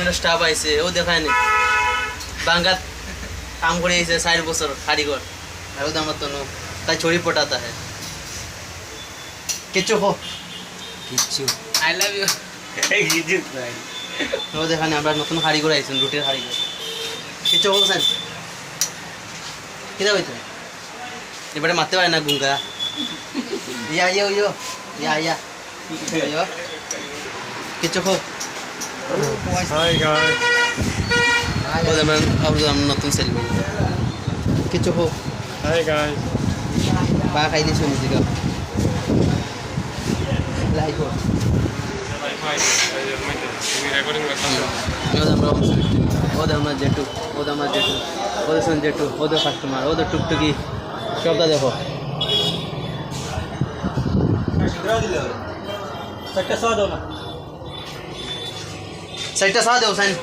একটা স্টাফ আইছে ও দেখায় নি বাঙ্গাত কাম করে আইছে 60 বছর কারিগর আর ও দামত নো তাই ছড়ি পটাতা है কিচ্ছু হো কিচ্ছু আই লাভ ইউ কিছু নাই ও দেখানে আমরা নতুন কারিগর আইছেন রুটির কারিগর কিচ্ছু বলছেন কিরা হইতো এবারে মারতে পারে না গুঙ্গা ইয়া ইয়া ইয়া ইয়া ইয়া ইয়া কিচ্ছু হো হাই গাইস ও দেখান আমরা নতুন সেলফি কিচ্ছু হো হাই গাইস বা খাই দিছো মুজিকা লাইক হো তুমি রেকর্ডিং করছো ওদের আমরা জেটু ওদের শুন জেটু ওদের কাস্টমার ওদের টুকটুকি সবটা দেখো সাইডটা সা দেও সাইন